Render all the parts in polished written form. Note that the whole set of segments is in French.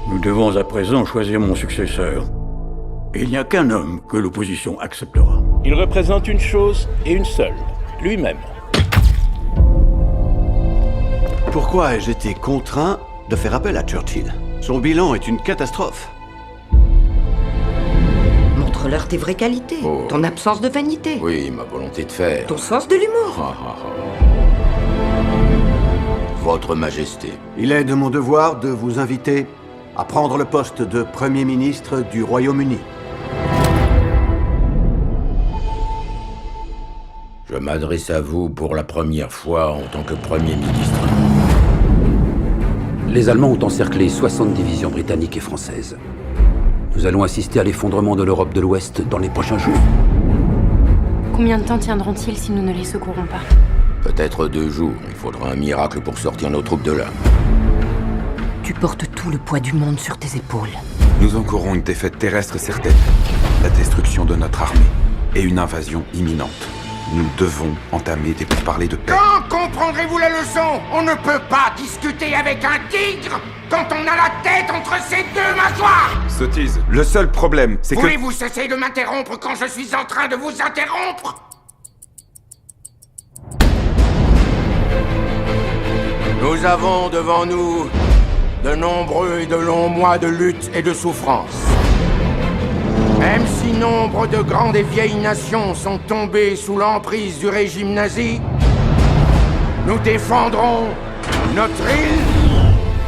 Nous devons à présent choisir mon successeur. Et il n'y a qu'un homme que l'opposition acceptera. Il représente une chose et une seule, lui-même. Pourquoi ai-je été contraint de faire appel à Churchill? Son bilan est une catastrophe. Montre-leur tes vraies qualités, Oh. ton absence de vanité, Oui, ma volonté de faire. ton sens de l'humour. Ah, ah, ah. Votre Majesté. Il est de mon devoir de vous inviter à prendre le poste de Premier ministre du Royaume-Uni. Je m'adresse à vous pour la première fois en tant que Premier ministre. Les Allemands ont encerclé 60 divisions britanniques et françaises. Nous allons assister à l'effondrement de l'Europe de l'Ouest dans les prochains jours. Combien de temps tiendront-ils si nous ne les secourons pas? Peut-être 2 jours. Il faudra un miracle pour sortir nos troupes de là. Tu portes tout le poids du monde sur tes épaules. Nous encourons une défaite terrestre certaine, la destruction de notre armée et une invasion imminente. Nous devons entamer des pourparlers de paix. Quand comprendrez-vous la leçon? On ne peut pas discuter avec un tigre quand on a la tête entre ses 2 mâchoires. Sottise, le seul problème, c'est que... Voulez-vous cesser de m'interrompre quand je suis en train de vous interrompre? Nous avons devant nous de nombreux et de longs mois de lutte et de souffrance. Même si nombre de grandes et vieilles nations sont tombées sous l'emprise du régime nazi, nous défendrons notre île,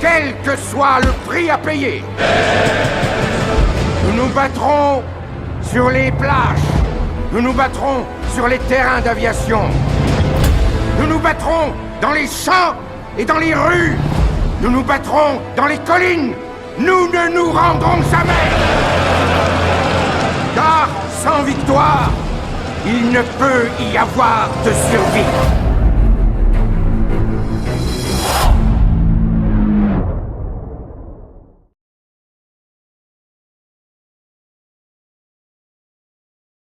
quel que soit le prix à payer. Nous nous battrons sur les plages, nous nous battrons sur les terrains d'aviation, nous nous battrons dans les champs et dans les rues, nous nous battrons dans les collines, nous ne nous rendrons jamais. Car sans victoire, il ne peut y avoir de survie.